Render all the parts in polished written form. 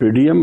PDM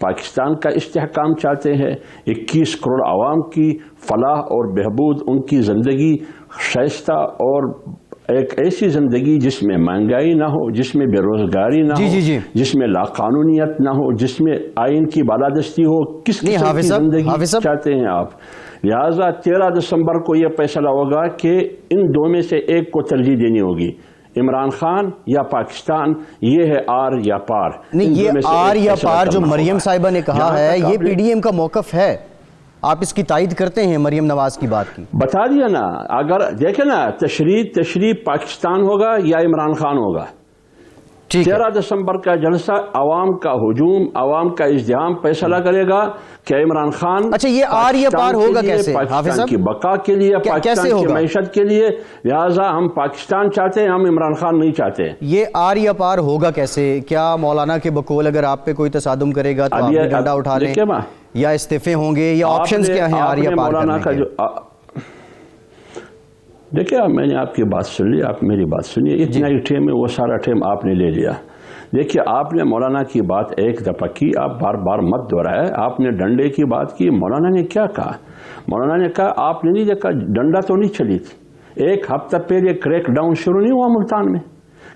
Pakistan کا استحکام چاہتے ہیں، 21 کروڑ عوام کی فلاح اور بہبود، ان کی زندگی شائستہ اور ایک ایسی زندگی جس میں مہنگائی نہ ہو، جس میں بے روزگاری نہ ہو، جس میں لاقانونیت نہ ہو، جس میں آئین کی بالادستی ہو، کس قسم کی زندگی چاہتے ہیں آپ؟ لہٰذا 13 دسمبر کو یہ فیصلہ ہوگا کہ ان دو میں سے ایک کو ترجیح دینی ہوگی، عمران خان یا پاکستان، یہ ہے آر یا پار۔ نہیں، یہ آر یا پار جو مریم صاحبہ نے کہا ہے یہ پی ڈی ایم کا موقف ہے، آپ اس کی تائید کرتے ہیں مریم نواز کی بات کی؟ بتا دیا نا، اگر دیکھیں نا تشریح پاکستان ہوگا یا عمران خان ہوگا۔ 13 دسمبر کا جلسہ عوام کا ہجوم، عوام کا ازدحام فیصلہ کرے گا کہ عمران خان، اچھا یہ آر یا پار ہوگا کیسے؟ پاکستان کی بقا کے لیے، پاکستان کی معیشت کے لیے، لہٰذا ہم پاکستان چاہتے ہیں، ہم عمران خان نہیں چاہتے۔ یہ آر یا پار ہوگا کیسے؟ کیا مولانا کے بقول اگر آپ پہ کوئی تصادم کرے گا تو آپ بھی ڈنڈا اٹھا لیں، یا استعفے ہوں گے، یا آپشنز کیا ہیں آر یا پار کرنے کے؟ دیکھیں، میں نے آپ کی بات سن لی، آپ میری بات سنیے، اتنا ہی ٹائم ہے، وہ سارا ٹائم آپ نے لے لیا۔ دیکھیے، آپ نے مولانا کی بات ایک دفعہ کی، آپ بار بار مت دہرائے۔ آپ نے ڈنڈے کی بات کی، مولانا نے کیا کہا؟ مولانا نے کہا آپ نے نہیں دیکھا، ڈنڈا تو نہیں چلی تھی، ایک ہفتہ پہلے کریک ڈاؤن شروع نہیں ہوا ملتان میں؟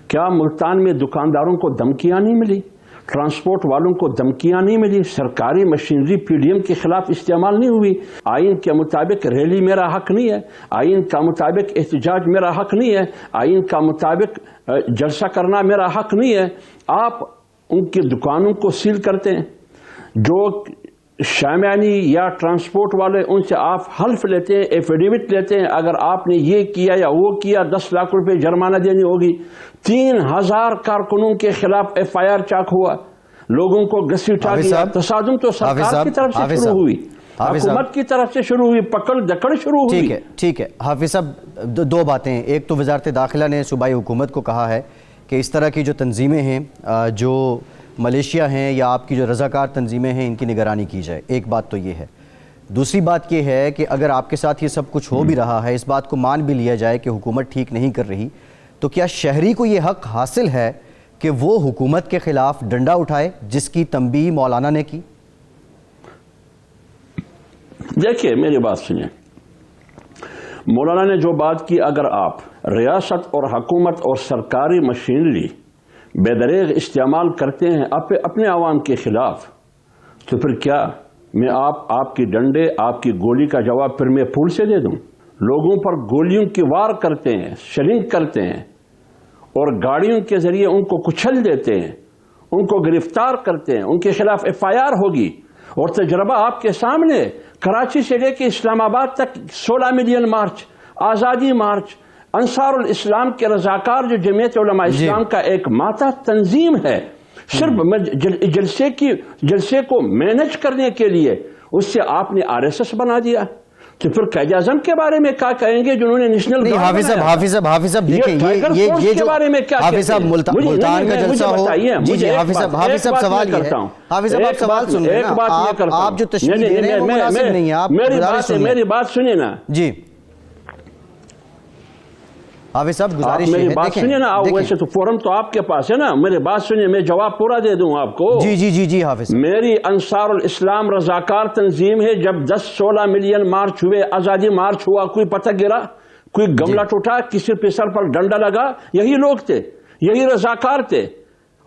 کیا ملتان میں دکانداروں کو دھمکیاں نہیں ملی؟ ٹرانسپورٹ والوں کو دھمکیاں نہیں ملی؟ سرکاری مشینری پی ڈی ایم کے خلاف استعمال نہیں ہوئی؟ آئین کے مطابق ریلی میرا حق نہیں ہے، آئین کا مطابق احتجاج میرا حق نہیں ہے، آئین کا مطابق جلسہ کرنا میرا حق نہیں ہے؟ آپ ان کی دکانوں کو سیل کرتے ہیں، جو شامیانی یا ٹرانسپورٹ والے ان سے آپ حلف لیتے ہیں، ایفیڈیوٹ لیتے ہیں، اگر آپ نے یہ کیا یا وہ کیا 10 لاکھ روپے جرمانہ دینی ہوگی۔ 3000 کارکنوں کے خلاف ایف آئی آر چاک ہوا، لوگوں کو گھسیٹا دیا۔ تصادم تو سرکار کی طرف سے شروع ہوئی، حکومت کی طرف سے شروع ہوئی، پکڑ دکڑ شروع ہوئی۔ ٹھیک ہے حافظ صاحب، دو باتیں، ایک تو وزارت داخلہ نے صوبائی حکومت کو کہا ہے کہ اس طرح کی جو تنظیمیں ہیں، جو ملیشیا ہیں یا آپ کی جو رضاکار تنظیمیں ہیں، ان کی نگرانی کی جائے، ایک بات تو یہ ہے۔ دوسری بات یہ ہے کہ اگر آپ کے ساتھ یہ سب کچھ ہو بھی رہا ہے، اس بات کو مان بھی لیا جائے کہ حکومت ٹھیک نہیں کر رہی، تو کیا شہری کو یہ حق حاصل ہے کہ وہ حکومت کے خلاف ڈنڈا اٹھائے جس کی تنبیہ مولانا نے کی؟ دیکھیے، میری بات سنیں، مولانا نے جو بات کی، اگر آپ ریاست اور حکومت اور سرکاری مشینری بے دریغ استعمال کرتے ہیں اپنے عوام کے خلاف، تو پھر کیا میں آپ کی ڈنڈے، آپ کی گولی کا جواب پھر میں پھول سے دے دوں؟ لوگوں پر گولیوں کی وار کرتے ہیں، شرنک کرتے ہیں، اور گاڑیوں کے ذریعے ان کو کچل دیتے ہیں، ان کو گرفتار کرتے ہیں، ان کے خلاف ایف آئی آر ہوگی۔ اور تجربہ آپ کے سامنے، کراچی سے لے کے اسلام آباد تک 16 ملین مارچ، آزادی مارچ، انصار الاسلام کے رضاکار جو جمعیت علماء اسلام کا ایک ماتا تنظیم ہے، صرف جلسے کو مینج کرنے کے لیے اس سے آپ نے آر ایس ایس بنا دیا۔ تو پھر قائد اعظم کے بارے میں کیا کہیں گے جنہوں نے نیشنل گارڈ؟ حافظ صاحب دیکھیں، یہ جو حافظ صاحب ملتان کا جلسہ ہو، جی حافظ صاحب سوال یہ ہے، حافظ صاحب آپ سوال سن لیں نا، آپ جو تشریح دے رہے ہیں وہ مناسب نہیں ہے، آپ گزارش سن لیں۔ میری بات سنیں نا جی حافظ صاحب، گزارش میری بات سنیں نا، ویسے تو فورم تو آپ کے پاس ہے نا، میری بات سنیں، میں جواب پورا دے دوں آپ کو۔ جی حافظ، میری انصار الاسلام رضاکار تنظیم ہے، جب 10-16 ملین مارچ ہوئے، آزادی مارچ ہوا، کوئی پتہ گرا، کوئی گملہ ٹوٹا، کسی پہ سر پر ڈنڈا لگا، یہی لوگ تھے، یہی رضاکار تھے،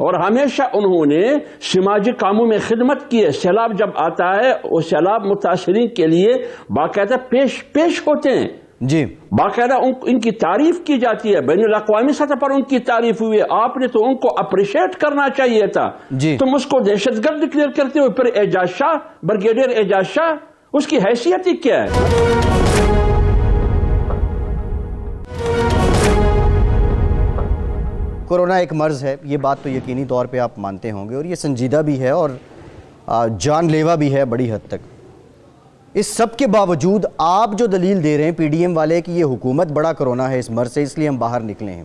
اور ہمیشہ انہوں نے سماجی کاموں میں خدمت کی ہے۔ سیلاب جب آتا ہے، وہ سیلاب متاثرین کے لیے باقاعدہ پیش ہوتے ہیں، جی باقاعدہ ان کی تعریف کی جاتی ہے، بین الاقوامی سطح پر ان کی تعریف ہوئی ہے۔ آپ نے تو ان کو اپریشیٹ کرنا چاہیے تھا، تم اس کو دہشت گرد ڈکلیئر کرتے ہو۔ پھر اعجاز شاہ، بریگیڈیئر اعجاز شاہ، اس کی حیثیت ہی کیا ہے؟ کورونا ایک مرض ہے، یہ بات تو یقینی طور پہ آپ مانتے ہوں گے، اور یہ سنجیدہ بھی ہے اور جان لیوا بھی ہے بڑی حد تک۔ اس سب کے باوجود آپ جو دلیل دے رہے ہیں پی ڈی ایم والے کہ یہ حکومت بڑا کرونا ہے اس مرض سے، اس لیے ہم باہر نکلے ہیں،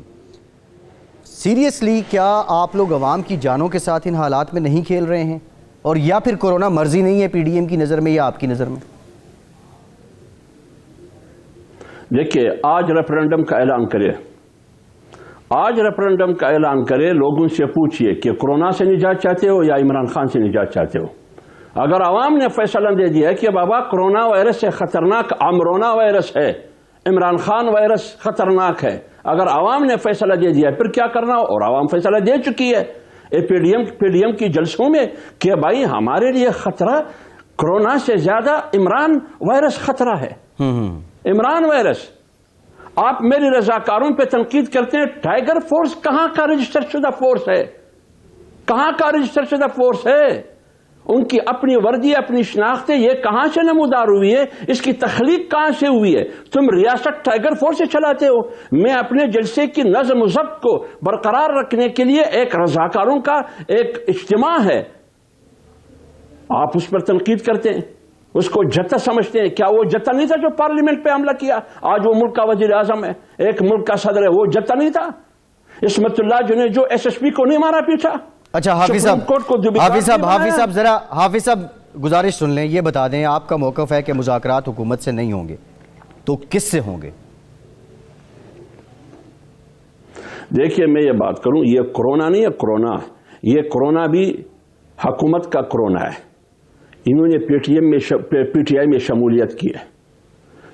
سیریسلی کیا آپ لوگ عوام کی جانوں کے ساتھ ان حالات میں نہیں کھیل رہے ہیں؟ اور یا پھر کورونا مرضی نہیں ہے پی ڈی ایم کی نظر میں یا آپ کی نظر میں؟ دیکھیے، آج ریفرینڈم کا اعلان کرے، آج ریفرینڈم کا اعلان کرے، لوگوں سے پوچھئے کہ کورونا سے نجات چاہتے ہو یا عمران خان سے نجات چاہتے ہو؟ اگر عوام نے فیصلہ دے دیا کہ بابا کرونا وائرس سے خطرناک امرونا وائرس ہے، عمران خان وائرس خطرناک ہے، اگر عوام نے فیصلہ دے دیا پھر کیا کرنا؟ اور عوام فیصلہ دے چکی ہے پی ڈی ایم کی جلسوں میں کہ بھائی ہمارے لیے خطرہ کرونا سے زیادہ عمران وائرس خطرہ ہے۔ عمران وائرس، آپ میری رضاکاروں پہ تنقید کرتے ہیں، ٹائیگر فورس کہاں کا رجسٹر شدہ فورس ہے؟ کہاں کا رجسٹر شدہ فورس ہے؟ ان کی اپنی وردی، اپنی شناختیں یہ کہاں سے نمودار ہوئی ہے؟ اس کی تخلیق کہاں سے ہوئی ہے؟ تم ریاست ٹائیگر فورس سے چلاتے ہو۔ میں اپنے جلسے کی نظم و ضبط کو برقرار رکھنے کے لیے ایک رضاکاروں کا ایک اجتماع ہے، آپ اس پر تنقید کرتے ہیں، اس کو جتا سمجھتے ہیں۔ کیا وہ جتا نہیں تھا جو پارلیمنٹ پہ حملہ کیا؟ آج وہ ملک کا وزیر اعظم ہے، ایک ملک کا صدر ہے، وہ جتا نہیں تھا؟ عصمت اللہ جو نے جو ایس ایس پی کو نہیں مارا پیٹا۔ اچھا حافظ صاحب ذرا حافظ صاحب گزارش سن لیں، یہ بتا دیں آپ کا موقف ہے کہ مذاکرات حکومت سے نہیں ہوں گے تو کس سے ہوں گے؟ دیکھیے میں یہ بات کروں، یہ کرونا نہیں ہے، کرونا یہ کرونا بھی حکومت کا کرونا ہے۔ انہوں نے پی ٹی آئی میں شمولیت کی ہے،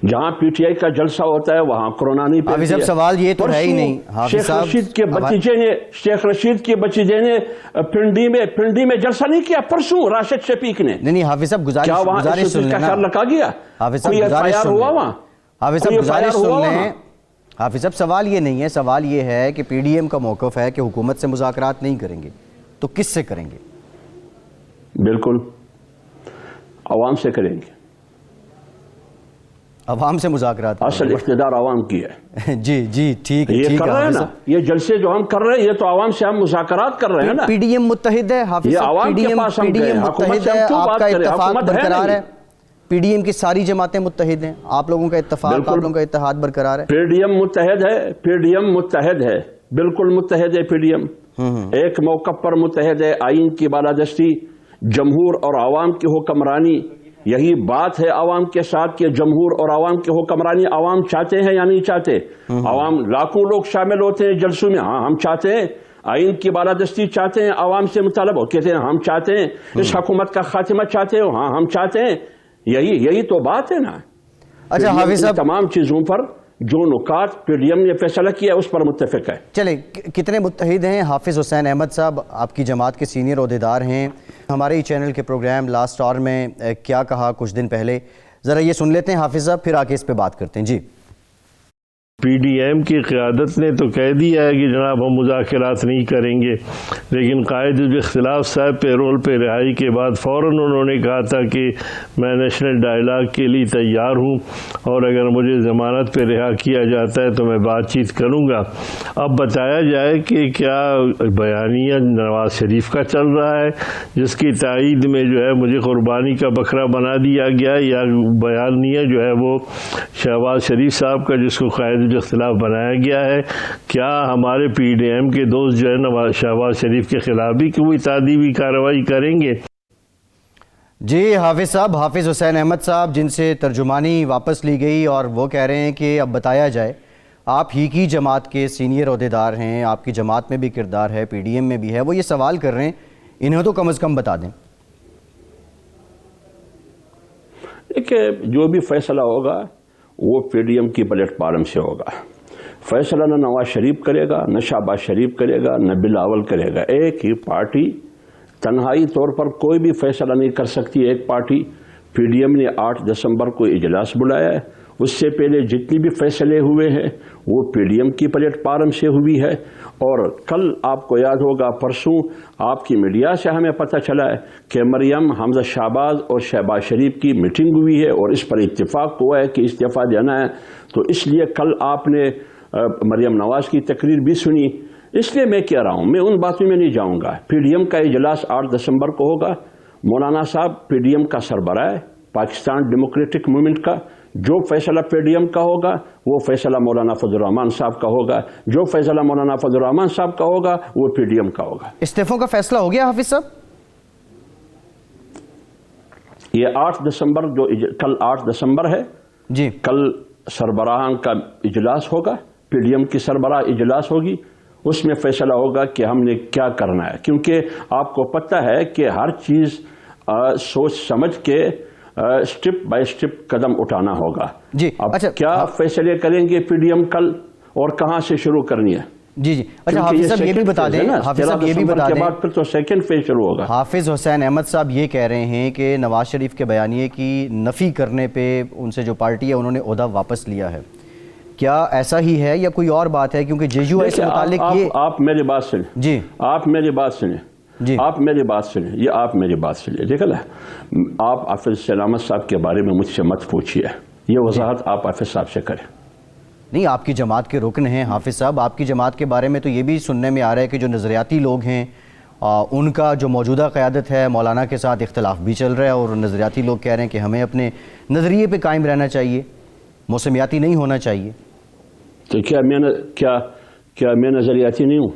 جہاں پی ٹی آئی کا جلسہ ہوتا ہے وہاں کرونا نہیں پھیلتی ہے۔ حافظ صاحب سوال یہ تو ہے ہی نہیں، شیخ رشید کے بتیجے نے پنڈی میں جلسہ نہیں کیا، پرسوں راشد شفیق نے۔ نہیں حافظ صاحب گزارش سن لیں، خیال رکھا گیا؟ حافظ صاحب گزارش سن لیں، حافظ صاحب گزارش سن لیں۔ حافظ صاحب سوال یہ نہیں ہے، سوال یہ ہے کہ پی ڈی ایم کا موقف ہے کہ حکومت سے مذاکرات نہیں کریں گے تو کس سے کریں گے؟ بالکل عوام سے کریں گے، عوام سے مذاکرات، اصل اقتدار عوام کی ہے۔ جی ٹھیک ہے، یہ کر رہے ہیں نا، یہ جلسے جو ہم کر رہے ہیں یہ تو عوام سے ہم مذاکرات کر رہے ہیں نا۔ پی ڈی ایم متحد ہے حافظ صاحب، پی ڈی ایم متحد ہے، آپ کا اتفاق برقرار ہے، پی ڈی ایم کی ساری جماعتیں متحد ہیں، آپ لوگوں کا اتفاق، آپ لوگوں کا اتحاد برقرار ہے۔ پی ڈی ایم متحد ہے، پی ڈی ایم متحد ہے، بالکل متحد ہے پی ڈی ایم، ایک موقف پر متحد ہے، آئین کی بالادستی، جمہور اور عوام کی حکمرانی، یہی بات ہے عوام کے ساتھ کہ جمہور اور عوام کی حکمرانی عوام چاہتے ہیں یا نہیں چاہتے؟ عوام لاکھوں لوگ شامل ہوتے ہیں جلسوں میں، ہاں ہم چاہتے ہیں، آئین کی بالادستی چاہتے ہیں، عوام سے مطالبہ کہتے ہیں ہم چاہتے ہیں، اس حکومت کا خاتمہ چاہتے ہو، ہاں ہم چاہتے ہیں، یہی تو بات ہے نا۔ اچھا حافظ صاحب تمام چیزوں پر جو نکات پی ڈی ایم نے فیصلہ کیا اس پر متفق ہے۔ چلیں کتنے متحد ہیں؟ حافظ حسین احمد صاحب آپ کی جماعت کے سینئر عہدیدار ہیں، ہمارے ہی چینل کے پروگرام لاسٹ آور میں کیا کہا کچھ دن پہلے، ذرا یہ سن لیتے ہیں حافظ صاحب، پھر آگے اس پہ بات کرتے ہیں۔ جی پی ڈی ایم کی قیادت نے تو کہہ دیا ہے کہ جناب ہم مذاکرات نہیں کریں گے، لیکن قائد الاختلاف صاحب پیرول پہ رہائی کے بعد فوراً انہوں نے کہا تھا کہ میں نیشنل ڈائیلاگ کے لیے تیار ہوں اور اگر مجھے ضمانت پہ رہا کیا جاتا ہے تو میں بات چیت کروں گا۔ اب بتایا جائے کہ کیا بیانیہ نواز شریف کا چل رہا ہے جس کی تائید میں جو ہے مجھے قربانی کا بکرا بنا دیا گیا، یا بیانیہ جو ہے وہ شہباز شریف صاحب کا جس کو قائد اختلاف بنایا گیا ہے؟ کیا ہمارے پی ڈی ایم کے دوست جو ہے شہباز شریف کے خلاف بھی کوئی تعدیبی کارروائی کریں گے؟ جی حافظ صاحب، حافظ حسین احمد صاحب جن سے ترجمانی واپس لی گئی اور وہ کہہ رہے ہیں کہ اب بتایا جائے، آپ ہی کی جماعت کے سینئر عہدیدار ہیں، آپ کی جماعت میں بھی کردار ہے، پی ڈی ایم میں بھی ہے، وہ یہ سوال کر رہے ہیں، انہیں تو کم از کم بتا دیں۔ دیکھیں جو بھی فیصلہ ہوگا وہ پی ڈی ایم کی پلیٹ فارم سے ہوگا، فیصلہ نہ نواز شریف کرے گا، نہ شہباز شریف کرے گا، نہ بلاول کرے گا۔ ایک ہی پارٹی تنہائی طور پر کوئی بھی فیصلہ نہیں کر سکتی۔ ایک پارٹی پی ڈی ایم نے 8 دسمبر کو اجلاس بلایا ہے، اس سے پہلے جتنی بھی فیصلے ہوئے ہیں وہ پی ڈی ایم کی پلیٹ فارم سے ہوئی ہے، اور کل آپ کو یاد ہوگا پرسوں آپ کی میڈیا سے ہمیں پتہ چلا ہے کہ مریم، حمزہ شہباز اور شہباز شریف کی میٹنگ ہوئی ہے اور اس پر اتفاق ہوا ہے کہ استعفیٰ دینا ہے، تو اس لیے کل آپ نے مریم نواز کی تقریر بھی سنی۔ اس لیے میں کہہ رہا ہوں، میں ان باتوں میں نہیں جاؤں گا۔ پی ڈی ایم کا اجلاس 8 دسمبر کو ہوگا، مولانا صاحب پی ڈی ایم کا سربراہ ہے، پاکستان ڈیموکریٹک موومنٹ کا، جو فیصلہ پی ڈی ایم کا ہوگا وہ فیصلہ مولانا فضل الرحمان صاحب کا ہوگا، جو فیصلہ مولانا فضل الرحمان صاحب کا ہوگا وہ پی ڈی ایم کا ہوگا۔ استعفوں کا فیصلہ ہو گیا حافظ صاحب؟ یہ 8 دسمبر کل 8 دسمبر ہے جی، کل سربراہان کا اجلاس ہوگا، پی ڈی ایم کی سربراہ اجلاس ہوگی، اس میں فیصلہ ہوگا کہ ہم نے کیا کرنا ہے، کیونکہ آپ کو پتہ ہے کہ ہر چیز سوچ سمجھ کے سٹیپ بائی سٹیپ قدم اٹھانا ہوگا. جی اب اچھا کیا فیصلے کریں گے پی ڈی ایم کل اور کہاں سے شروع کرنی ہے؟ جی اچھا حافظ صاحب یہ بھی بتا دیں، حافظ صاحب یہ بھی بتا دیں، پھر تو سیکنڈ فیز شروع ہوگا. حافظ حسین احمد صاحب یہ کہہ رہے ہیں کہ نواز شریف کے بیانیے کی نفی کرنے پہ ان سے جو پارٹی ہے انہوں نے عہدہ واپس لیا ہے. کیا ایسا ہی ہے یا کوئی اور بات ہے؟ کیونکہ جے یو آئی سے متعلق یہ آپ میری بات سنیں. جی آپ میری بات سنیں. جی آپ میری بات سنیں. یہ آپ میری بات سنیں. دیکھ لیں، آپ حافظ سلامت صاحب کے بارے میں مجھ سے مت پوچھیے. یہ وضاحت آپ حافظ صاحب سے کریں. نہیں، آپ کی جماعت کے رکن ہیں حافظ صاحب. آپ کی جماعت کے بارے میں تو یہ بھی سننے میں آ رہا ہے کہ جو نظریاتی لوگ ہیں ان کا جو موجودہ قیادت ہے مولانا کے ساتھ اختلاف بھی چل رہا ہے، اور نظریاتی لوگ کہہ رہے ہیں کہ ہمیں اپنے نظریے پہ قائم رہنا چاہیے، موسمیاتی نہیں ہونا چاہیے. تو کیا میں نظریاتی نہیں ہوں؟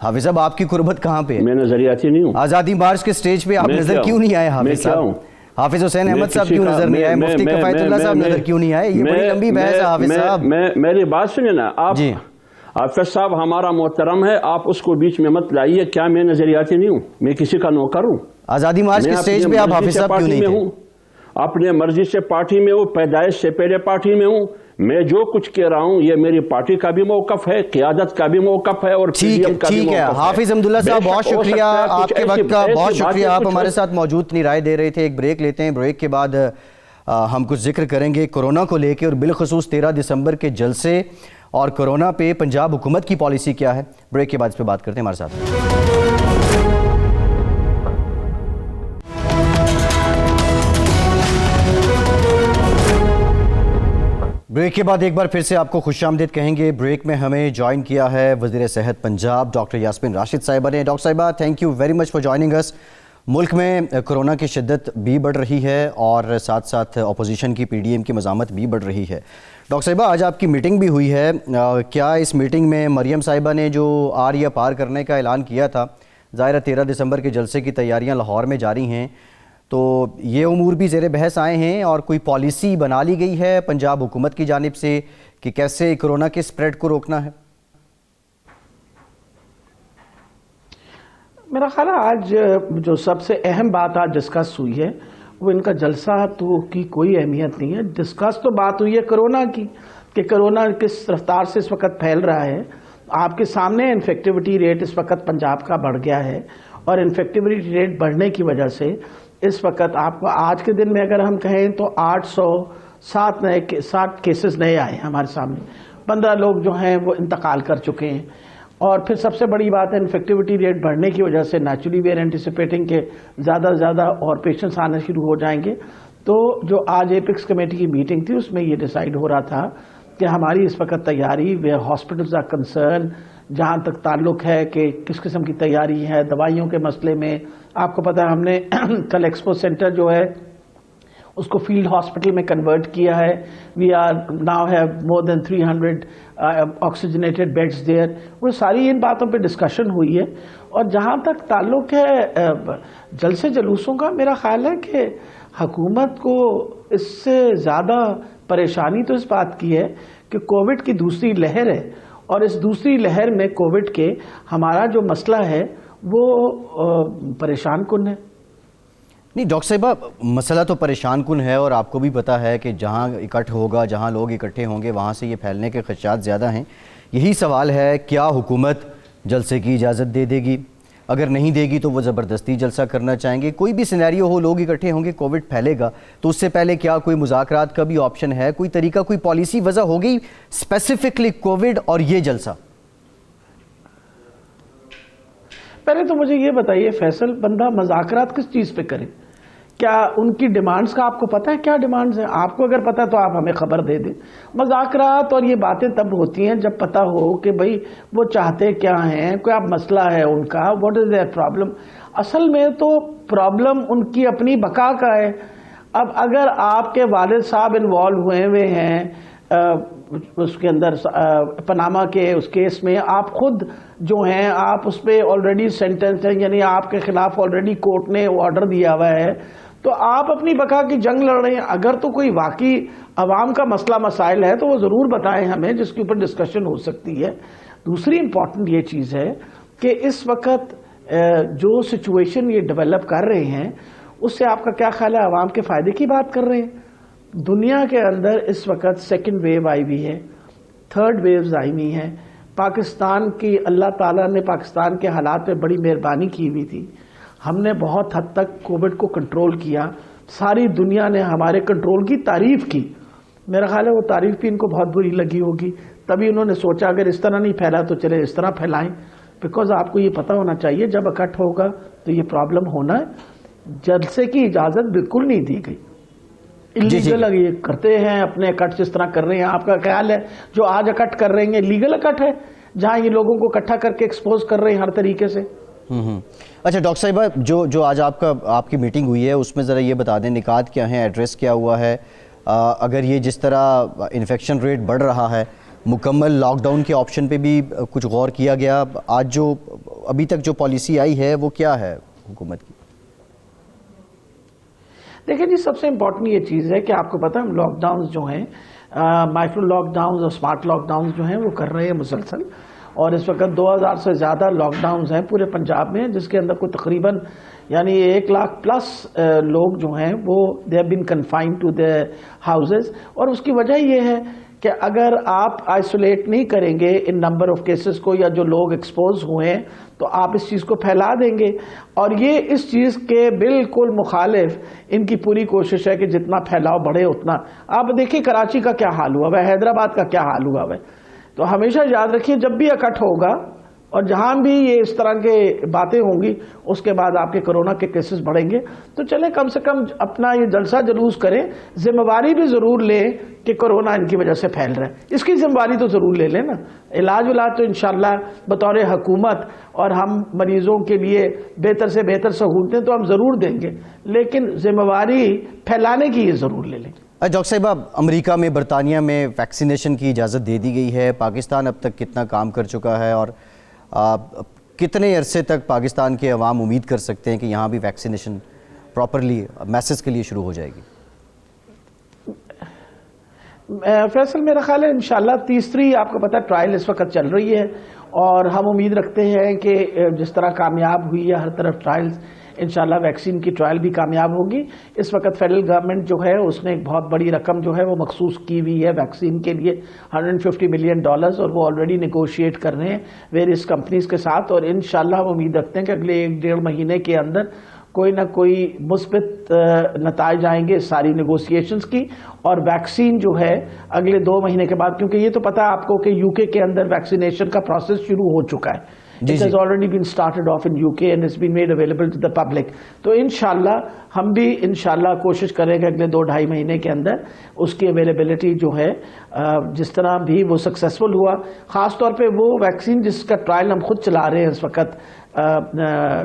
حافظ صاحب آپ کی قربت کہاں پہ ہے؟ میں نظریاتی نہیں ہوں. آزادی مارچ کے سٹیج پہ آپ نظر کیوں نہیں آئے حافظ صاحب؟ حافظ حسین احمد صاحب کیوں نظر نہیں آئے؟ مفتی کفایت اللہ صاحب نظر کیوں نہیں آئے؟ یہ بڑی لمبی بحث ہے حافظ صاحب. میری بات سنیں نا. آپ حافظ صاحب ہمارا محترم ہے، آپ اس کو بیچ میں مت لائیے. کیا میں نظریاتی نہیں ہوں؟ میں کسی کا نوکر ہوں؟ آزادی مارچ کے سٹیج پہ آپ حافظ صاحب کیوں نہیں تھے؟ اپنے مرضی سے پارٹی میں ہوں، پیدائش سے پہلے پارٹی میں ہوں. میں جو کچھ کہہ رہا ہوں یہ میری پارٹی کا بھی موقف ہے، قیادت کا بھی موقف ہے، اور پی ڈی ایم کا بھی موقف ہے. حافظ حمداللہ صاحب بہت شکریہ، آپ کے وقت کا بہت شکریہ. آپ ہمارے ساتھ موجود اتنی رائے دے رہے تھے. ایک بریک لیتے ہیں، بریک کے بعد ہم کچھ ذکر کریں گے کورونا کو لے کے، اور بالخصوص 13 دسمبر کے جلسے اور کورونا پہ پنجاب حکومت کی پالیسی کیا ہے. بریک کے بعد اس پہ بات کرتے ہیں ہمارے ساتھ. بریک کے بعد ایک بار پھر سے آپ کو خوش آمدید کہیں گے. بریک میں ہمیں جوائن کیا ہے وزیر صحت پنجاب ڈاکٹر یاسمین راشد صاحبہ نے. ڈاکٹر صاحبہ thank you very much for joining اس. ملک میں کرونا کی شدت بھی بڑھ رہی ہے اور ساتھ ساتھ اپوزیشن کی پی ڈی ایم کی مزاحمت بھی بڑھ رہی ہے. ڈاکٹر صاحبہ آج آپ کی میٹنگ بھی ہوئی ہے. کیا اس میٹنگ میں مریم صاحبہ نے جو آر یا پار کرنے کا اعلان کیا تھا، ظاہر 13 دسمبر کے جلسے کی تیاریاں لاہور میں جاری ہیں، تو یہ امور بھی زیر بحث آئے ہیں، اور کوئی پالیسی بنا لی گئی ہے پنجاب حکومت کی جانب سے کہ کیسے کرونا کے سپریڈ کو روکنا ہے؟ میرا خیال ہے آج جو سب سے اہم بات آج ڈسکس ہوئی ہے وہ ان کا جلسہ تو کی کوئی اہمیت نہیں ہے. ڈسکس تو بات ہوئی ہے کرونا کی، کہ کرونا کس رفتار سے اس وقت پھیل رہا ہے. آپ کے سامنے انفیکٹیوٹی ریٹ اس وقت پنجاب کا بڑھ گیا ہے، اور انفیکٹیوٹی ریٹ بڑھنے کی وجہ سے اس وقت آپ کو آج کے دن میں اگر ہم کہیں تو 807 کیسز نئے آئے ہیں ہمارے سامنے. 15 لوگ جو ہیں وہ انتقال کر چکے ہیں. اور پھر سب سے بڑی بات ہے انفیکٹیوٹی ریٹ بڑھنے کی وجہ سے نیچرلی وی آر اینٹیسپیٹنگ کہ زیادہ سے زیادہ اور پیشنٹس آنا شروع ہو جائیں گے. تو جو آج ایپکس کمیٹی کی میٹنگ تھی اس میں یہ ڈیسائیڈ ہو رہا تھا کہ ہماری اس وقت تیاری ویئر ہاسپٹلز آر کنسرن، جہاں تک تعلق ہے کہ کس قسم کی تیاری ہے دوائیوں کے مسئلے میں. آپ کو پتہ ہے ہم نے کل ایکسپو سینٹر جو ہے اس کو فیلڈ ہاسپٹل میں کنورٹ کیا ہے. We are now have more than 300 oxygenated beds there. وہ ساری ان باتوں پہ ڈسکشن ہوئی ہے. اور جہاں تک تعلق ہے جلسے جلوسوں کا، میرا خیال ہے کہ حکومت کو اس سے زیادہ پریشانی تو اس بات کی ہے کہ کووڈ کی دوسری لہر ہے، اور اس دوسری لہر میں کووڈ کے ہمارا جو مسئلہ ہے وہ پریشان کن ہے. نہیں ڈاکٹر صاحبہ، مسئلہ تو پریشان کن ہے، اور آپ کو بھی پتہ ہے کہ جہاں اکٹھ ہوگا، جہاں لوگ اکٹھے ہوں گے، وہاں سے یہ پھیلنے کے خدشات زیادہ ہیں. یہی سوال ہے، کیا حکومت جلسے کی اجازت دے دے گی؟ اگر نہیں دے گی تو وہ زبردستی جلسہ کرنا چاہیں گے. کوئی بھی سینیریو ہو، لوگ اکٹھے ہوں گے، کووڈ پھیلے گا، تو اس سے پہلے کیا کوئی مذاکرات کا بھی آپشن ہے؟ کوئی طریقہ، کوئی پالیسی وضع ہوگی اسپیسیفکلی کووڈ اور یہ جلسہ؟ پہلے تو مجھے یہ بتائیے فیصل، بندہ مذاکرات کس چیز پہ کرے؟ کیا ان کی ڈیمانڈز کا آپ کو پتہ ہے کیا ڈیمانڈز ہیں؟ آپ کو اگر پتہ ہے تو آپ ہمیں خبر دے دیں. مذاکرات اور یہ باتیں تب ہوتی ہیں جب پتہ ہو کہ بھئی وہ چاہتے کیا ہیں، کوئی آپ مسئلہ ہے ان کا، واٹ از دیئر پرابلم. اصل میں تو پرابلم ان کی اپنی بقا کا ہے. اب اگر آپ کے والد صاحب انوالو ہوئے ہیں اس کے اندر پاناما کے اس کیس میں، آپ خود جو ہیں آپ اس پہ آلریڈی سینٹنس ہیں، یعنی آپ کے خلاف آلریڈی کورٹ نے آرڈر دیا ہوا ہے، تو آپ اپنی بقا کی جنگ لڑ رہے ہیں. اگر تو کوئی واقعی عوام کا مسئلہ مسائل ہے تو وہ ضرور بتائیں ہمیں، جس کے اوپر ڈسکشن ہو سکتی ہے. دوسری امپورٹنٹ یہ چیز ہے کہ اس وقت جو سچویشن یہ ڈیولپ کر رہے ہیں اس سے آپ کا کیا خیال ہے؟ عوام کے فائدے کی بات کر رہے ہیں؟ دنیا کے اندر اس وقت سیکنڈ ویو آئی ہوئی ہے، تھرڈ ویوز آئی ہوئی ہیں. پاکستان کی اللہ تعالیٰ نے پاکستان کے حالات پہ بڑی مہربانی کی ہوئی تھی. ہم نے بہت حد تک کووڈ کو کنٹرول کیا. ساری دنیا نے ہمارے کنٹرول کی تعریف کی. میرا خیال ہے وہ تعریف بھی ان کو بہت بری لگی ہوگی. تبھی انہوں نے سوچا اگر اس طرح نہیں پھیلا تو چلے اس طرح پھیلائیں. بیکاز آپ کو یہ پتا ہونا چاہیے جب اکٹھ ہوگا تو یہ پرابلم ہونا ہے. جلسے کی اجازت بالکل نہیں دی گئی. لیگل یہ کرتے ہیں اپنے اکٹھ جس طرح کر رہے ہیں. آپ کا خیال ہے جو آج اکٹھ کر رہے ہیں لیگل اکٹھ ہے جہاں یہ لوگوں کو اکٹھا کر کے ایکسپوز کر رہے ہیں ہر طریقے سے؟ اچھا ڈاکٹر صاحبہ، جو آج آپ کی میٹنگ ہوئی ہے اس میں ذرا یہ بتا دیں نکات کیا ہیں، ایڈریس کیا ہوا ہے؟ اگر یہ جس طرح انفیکشن ریٹ بڑھ رہا ہے، مکمل لاک ڈاؤن کے آپشن پہ بھی کچھ غور کیا گیا؟ آج جو ابھی تک جو پالیسی آئی ہے وہ کیا ہے حکومت کی؟ دیکھیں جی، سب سے امپورٹنٹ یہ چیز ہے کہ آپ کو پتا ہے لاک ڈاؤنز جو ہیں، مائکرو لاک ڈاؤنز اور اسمارٹ لاک ڈاؤنز جو ہیں وہ کر رہے ہیں مسلسل. اور اس وقت 2000 سے زیادہ لاک ڈاؤنز ہیں پورے پنجاب میں، جس کے اندر کوئی تقریباً یعنی 1 لاکھ پلس لوگ جو ہیں وہ they have been confined to the houses. اور اس کی وجہ یہ ہے کہ اگر آپ آئسولیٹ نہیں کریں گے ان نمبر آف کیسز کو، یا جو لوگ ایکسپوز ہوئے ہیں، تو آپ اس چیز کو پھیلا دیں گے. اور یہ اس چیز کے بالکل مخالف ان کی پوری کوشش ہے کہ جتنا پھیلاؤ بڑھے اتنا. آپ دیکھیں کراچی کا کیا حال ہوا ہے، حیدرآباد کا کیا حال ہوا ہے. تو ہمیشہ یاد رکھیے جب بھی اکٹھ ہوگا اور جہاں بھی یہ اس طرح کے باتیں ہوں گی اس کے بعد آپ کے کرونا کے کیسز بڑھیں گے. تو چلیں کم سے کم اپنا یہ جلسہ جلوس کریں، ذمہ داری بھی ضرور لیں کہ کرونا ان کی وجہ سے پھیل رہا ہے. اس کی ذمہ داری تو ضرور لے لیں نا. علاج تو انشاءاللہ بطور حکومت اور ہم مریضوں کے لیے بہتر سے بہتر سہولتیں تو ہم ضرور دیں گے، لیکن ذمہ داری پھیلانے کی یہ ضرور لے لیں. ڈاکٹر صاحبہ، امریکہ میں، برطانیہ میں ویکسینیشن کی اجازت دے دی گئی ہے. پاکستان اب تک کتنا کام کر چکا ہے اور کتنے عرصے تک پاکستان کے عوام امید کر سکتے ہیں کہ یہاں بھی ویکسینیشن پراپرلی میسز کے لیے شروع ہو جائے گی؟ فیصل میرا خیال ہے انشاءاللہ تیسری آپ کو پتہ ٹرائل اس وقت چل رہی ہے، اور ہم امید رکھتے ہیں کہ جس طرح کامیاب ہوئی ہے ہر طرف ٹرائلز، انشاءاللہ ویکسین کی ٹرائل بھی کامیاب ہوگی. اس وقت فیڈرل گورنمنٹ جو ہے اس نے ایک بہت بڑی رقم جو ہے وہ مخصوص کی ہوئی ہے ویکسین کے لیے، $150 ملین، اور وہ آلریڈی نیگوشیٹ کر رہے ہیں ویریس کمپنیز کے ساتھ. اور انشاءاللہ ہم امید رکھتے ہیں کہ اگلے 1-1.5 مہینے کے اندر کوئی نہ کوئی مثبت نتائج آئیں گے ساری نیگوسیشنز کی. اور ویکسین جو ہے اگلے 2 مہینے کے بعد، کیونکہ یہ تو پتہ ہے آپ کو کہ UK کے اندر ویکسینیشن کا پروسیس شروع ہو چکا ہے. It has already been started off in UK and it's been made available to the public. تو انشاءاللہ ہم بھی انشاءاللہ کوشش کریں گے اگلے 2-2.5 مہینے کے اندر اس کی اویلیبلٹی جو ہے جس طرح بھی وہ سکسیسفل ہوا. خاص طور پہ وہ ویکسین جس کا ٹرائل ہم خود چلا رہے ہیں اس وقت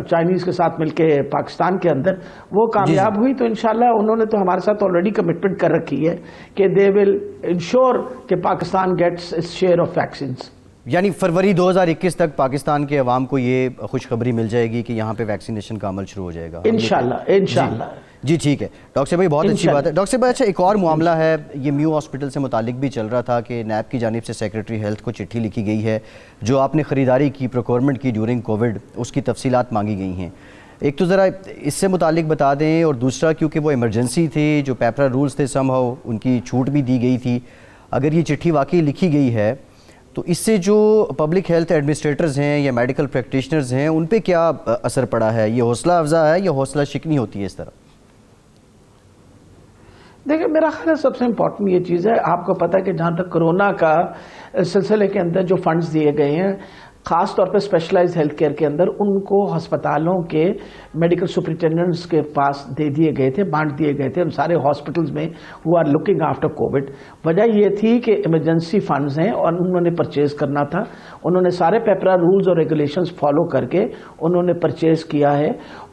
چائنیز کے ساتھ مل کے پاکستان کے اندر، وہ کامیاب ہوئی. تو انشاءاللہ انہوں نے تو ہمارے ساتھ آلریڈی کمٹمنٹ کر رکھی ہے کہ دے ول انشور کہ Pakistan gets its share of vaccines. یعنی فروری 2021 تک پاکستان کے عوام کو یہ خوشخبری مل جائے گی کہ یہاں پہ ویکسینیشن کا عمل شروع ہو جائے گا انشاءاللہ. جی ٹھیک ہے ڈاکٹر صاحب، بہت اچھی بات ہے. ڈاکٹر صاحب اچھا ایک اور معاملہ ہے، یہ میو ہاسپٹل سے متعلق بھی چل رہا تھا کہ نیب کی جانب سے سیکرٹری ہیلتھ کو چٹھی لکھی گئی ہے، جو آپ نے خریداری کی پروکیورمنٹ کی ڈیورنگ کووڈ، اس کی تفصیلات مانگی گئی ہیں. ایک تو ذرا اس سے متعلق بتا دیں، اور دوسرا کیونکہ وہ ایمرجنسی تھی، جو پیپرا رولز تھے سم ہاؤ ان کی چھوٹ بھی دی گئی تھی، اگر یہ چٹھی واقعی لکھی گئی ہے تو اس سے جو پبلک ہیلتھ ایڈمنسٹریٹرز ہیں یا میڈیکل پریکٹیشنرز ہیں ان پہ کیا اثر پڑا ہے؟ یہ حوصلہ افزا ہے یا حوصلہ شکنی ہوتی ہے اس طرح؟ دیکھیں میرا خیال ہے سب سے امپورٹنٹ یہ چیز ہے، آپ کو پتہ ہے کہ جہاں تک کرونا کا سلسلے کے اندر جو فنڈز دیے گئے ہیں خاص طور پہ اسپیشلائز ہیلتھ کیئر کے اندر، ان کو ہسپتالوں کے میڈیکل سپرنٹینڈنٹس کے پاس دے دیے گئے تھے، بانٹ دیے گئے تھے ان سارے ہاسپٹلز میں who are looking after COVID. وجہ یہ تھی کہ ایمرجنسی فنڈز ہیں اور انہوں نے پرچیز کرنا تھا. انہوں نے سارے پیپرا رولز اور ریگولیشنز فالو کر کے انہوں نے پرچیز کیا ہے.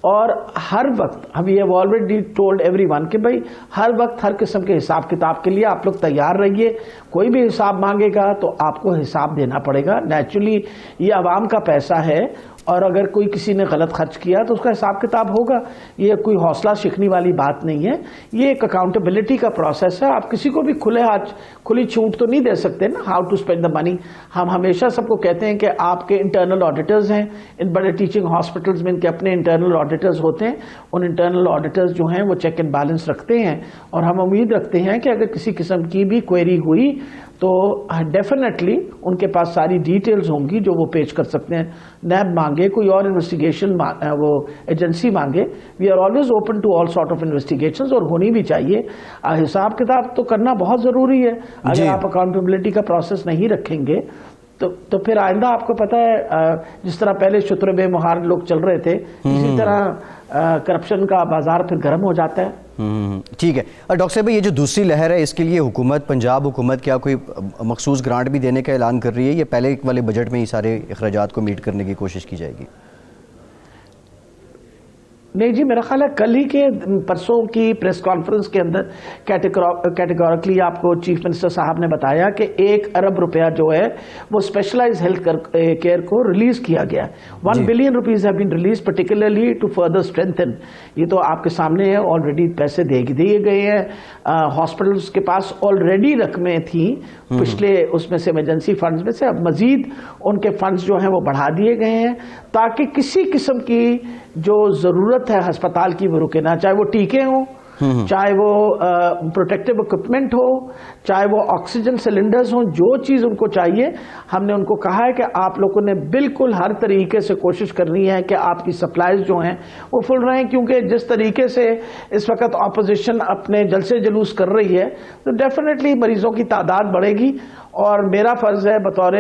اور ہر وقت ہم یہ آلریڈی ٹولڈ ایوری ون کہ بھائی ہر وقت ہر قسم کے حساب کتاب کے لیے آپ لوگ تیار رہیے. کوئی بھی حساب مانگے گا تو آپ کو حساب دینا پڑے گا. نیچرلی یہ عوام کا پیسہ ہے اور اگر کوئی کسی نے غلط خرچ کیا تو اس کا حساب کتاب ہوگا. یہ کوئی حوصلہ شکنی والی بات نہیں ہے, یہ ایک اکاؤنٹیبلٹی کا پروسیس ہے. آپ کسی کو بھی کھلی چھوٹ تو نہیں دے سکتے نا ہاؤ ٹو اسپینڈ دا منی. ہم ہمیشہ سب کو کہتے ہیں کہ آپ کے انٹرنل آڈیٹرز ہیں, ان بڑے ٹیچنگ ہاسپٹلز میں ان کے اپنے انٹرنل آڈیٹرز ہوتے ہیں. ان انٹرنل آڈیٹرز جو ہیں وہ چیک اینڈ بیلنس رکھتے ہیں, اور ہم امید رکھتے ہیں کہ اگر کسی قسم کی بھی کوئری ہوئی تو ڈیفینیٹلی ان کے پاس ساری ڈیٹیلز ہوں گی جو وہ پیش کر سکتے ہیں. نیب مانگے, کوئی اور انویسٹیگیشن وہ ایجنسی مانگے, we are always open to all sort of investigations, اور ہونی بھی چاہیے. حساب کتاب تو کرنا بہت ضروری ہے. اگر آپ اکاؤنٹیبلٹی کا پروسیس نہیں رکھیں گے تو پھر آئندہ آپ کو پتہ ہے جس طرح پہلے شتر بے مہار لوگ چل رہے تھے, اسی طرح کرپشن کا بازار پھر گرم ہو جاتا ہے. ٹھیک ہے ڈاکٹر صاحب, یہ جو دوسری لہر ہے اس کے لیے حکومت, پنجاب حکومت کیا کوئی مخصوص گرانٹ بھی دینے کا اعلان کر رہی ہے, یا پہلے والے بجٹ میں ہی سارے اخراجات کو میٹ کرنے کی کوشش کی جائے گی؟ نہیں جی, میرا خیال ہے کل ہی کے پرسوں کی پریس کانفرنس کے اندر کیٹیگوریکلی آپ کو چیف منسٹر صاحب نے بتایا کہ 1 ارب روپیہ جو ہے وہ اسپیشلائز ہیلتھ کیئر کو ریلیز کیا گیا ہے. 1 billion rupees have been release particularly to further strengthen. یہ تو آپ کے سامنے ہے, آلریڈی پیسے دیے گئے ہیں. ہاسپٹلس کے پاس آلریڈی رقمیں تھیں پچھلے اس میں سے ایمرجنسی فنڈز میں سے, اب مزید ان کے فنڈز جو ہیں وہ بڑھا دیے گئے ہیں تاکہ کسی قسم کی جو ضرورت ہے ہسپتال کی وہ رکے نہ, چاہے وہ ٹیکے ہوں, چاہے وہ پروٹیکٹیو اکوپمنٹ ہو, چاہے وہ آکسیجن سلنڈرز ہوں. جو چیز ان کو چاہیے ہم نے ان کو کہا ہے کہ آپ لوگوں نے بالکل ہر طریقے سے کوشش کرنی ہے کہ آپ کی سپلائیز جو ہیں وہ فل رہیں, کیونکہ جس طریقے سے اس وقت اپوزیشن اپنے جلسے جلوس کر رہی ہے تو ڈیفینیٹلی مریضوں کی تعداد بڑھے گی. اور میرا فرض ہے بطور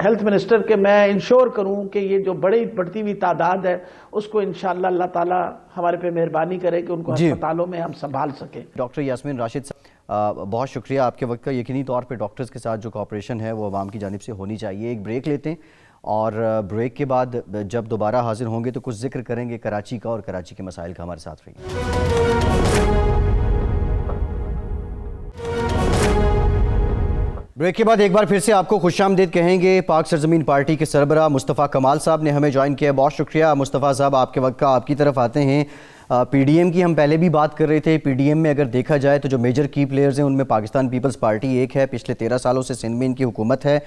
ہیلتھ منسٹر کہ میں انشور کروں کہ یہ جو بڑھتی ہوئی تعداد ہے اس کو انشاءاللہ اللہ تعالیٰ ہمارے پہ مہربانی کرے کہ ان کو ہسپتالوں میں ہم سنبھال سکیں. ڈاکٹر یاسمین راشد صاحب, بہت شکریہ آپ کے وقت کا. یقینی طور پہ ڈاکٹرز کے ساتھ جو کوآپریشن ہے وہ عوام کی جانب سے ہونی چاہیے. ایک بریک لیتے ہیں, اور بریک کے بعد جب دوبارہ حاضر ہوں گے تو کچھ ذکر کریں گے کراچی کا اور کراچی کے مسائل کا. ہمارے ساتھ رہیے. بریک کے بعد ایک بار پھر سے آپ کو خوش آمدید کہیں گے. پاک سرزمین پارٹی کے سربراہ مصطفیٰ کمال صاحب نے ہمیں جوائن کیا. بہت شکریہ مصطفیٰ صاحب, آپ کے وقت کا. آپ کی طرف آتے ہیں. پی ڈی ایم کی ہم پہلے بھی بات کر رہے تھے. پی ڈی ایم میں اگر دیکھا جائے تو جو میجر کی پلیئرز ہیں ان میں پاکستان پیپلز پارٹی ایک ہے, پچھلے 13 سالوں سے سندھ میں ان کی حکومت ہے.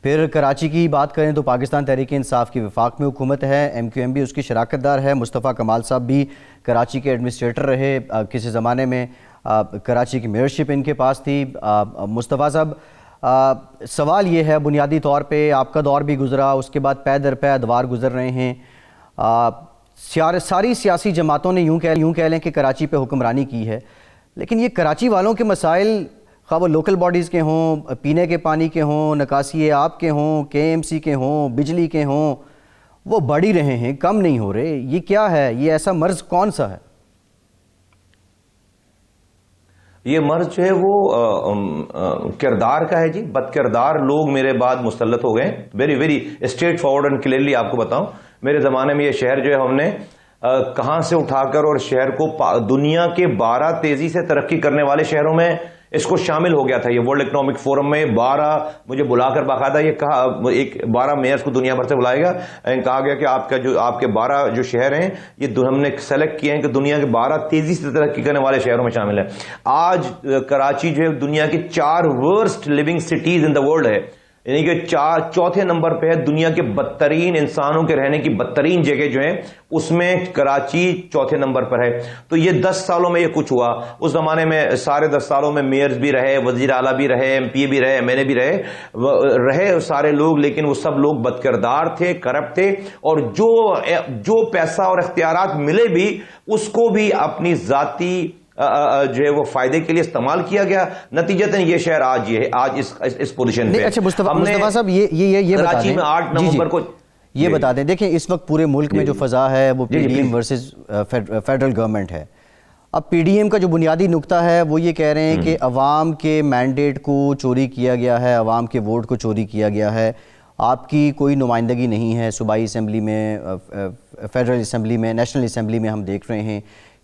پھر کراچی کی بات کریں تو پاکستان تحریک انصاف کی وفاق میں حکومت ہے, ایم کیو ایم بھی اس کی شراکت دار ہے. مصطفیٰ کمال صاحب بھی کراچی کے ایڈمنسٹریٹر رہے, کسی زمانے میں کراچی کی میئرشپ ان کے پاس تھی. مصطفیٰ صاحب, سوال یہ ہے بنیادی طور پہ, آپ کا دور بھی گزرا, اس کے بعد پے در پے ادوار گزر رہے ہیں. ساری سیاسی جماعتوں نے یوں کہہ لیں کہ کراچی پہ حکمرانی کی ہے, لیکن یہ کراچی والوں کے مسائل, خواہ وہ لوکل باڈیز کے ہوں, پینے کے پانی کے ہوں, نکاسی آب کے ہوں, کے ایم سی کے ہوں, بجلی کے ہوں, وہ بڑھ ہی رہے ہیں, کم نہیں ہو رہے. یہ کیا ہے؟ یہ ایسا مرض کون سا ہے؟ یہ مرض جو ہے وہ کردار کا ہے جی. بد کردار لوگ میرے بعد مسلط ہو گئے. Very straight forward and clearly آپ کو بتاؤں, میرے زمانے میں یہ شہر جو ہے ہم نے کہاں سے اٹھا کر اور شہر کو دنیا کے 12 تیزی سے ترقی کرنے والے شہروں میں اس کو شامل ہو گیا تھا. یہ ورلڈ اکنامک فورم میں 12 مجھے بلا کر باقاعدہ یہ کہا, ایک 12 میئرز کو دنیا بھر سے بلائے گا, کہا گیا کہ آپ کے 12 جو شہر ہیں یہ ہم نے سلیکٹ کیے ہیں کہ دنیا کے 12 تیزی سے ترقی کرنے والے شہروں میں شامل ہے. آج کراچی جو ہے دنیا کی 4 worst living cities in the world ہے, یعنی کہ چوتھے نمبر پہ ہے دنیا کے بدترین انسانوں کے رہنے کی بدترین جگہ جو ہے اس میں کراچی چوتھے نمبر پر ہے. تو یہ 10 سالوں میں یہ کچھ ہوا. اس زمانے میں سارے 10 سالوں میں میئرز بھی رہے, وزیر اعلیٰ بھی رہے, ایم پی بھی رہے, ایم ایل اے بھی رہے سارے لوگ, لیکن وہ سب لوگ بدکردار تھے, کرپٹ تھے, اور جو پیسہ اور اختیارات ملے بھی اس کو بھی اپنی ذاتی جو ہے وہ فائدے کے لیے استعمال کیا گیا. نتیجتاً یہ شہر آج یہ ہے, آج اس پوزیشن پہ. اچھا مصطفیٰ صاحب, یہ کراچی میں 8 نومبر کو یہ بتا دیں. دیکھیں اس وقت پورے ملک میں جو فضا ہے وہ P D M versus federal government ہے. اب پی ڈی ایم کا جو بنیادی نقطہ ہے وہ یہ کہہ رہے ہیں کہ عوام کے مینڈیٹ کو چوری کیا گیا ہے, عوام کے ووٹ کو چوری کیا گیا ہے, آپ کی کوئی نمائندگی نہیں ہے صوبائی اسمبلی میں, فیڈرل اسمبلی میں, نیشنل اسمبلی میں. ہم دیکھ رہے ہیں,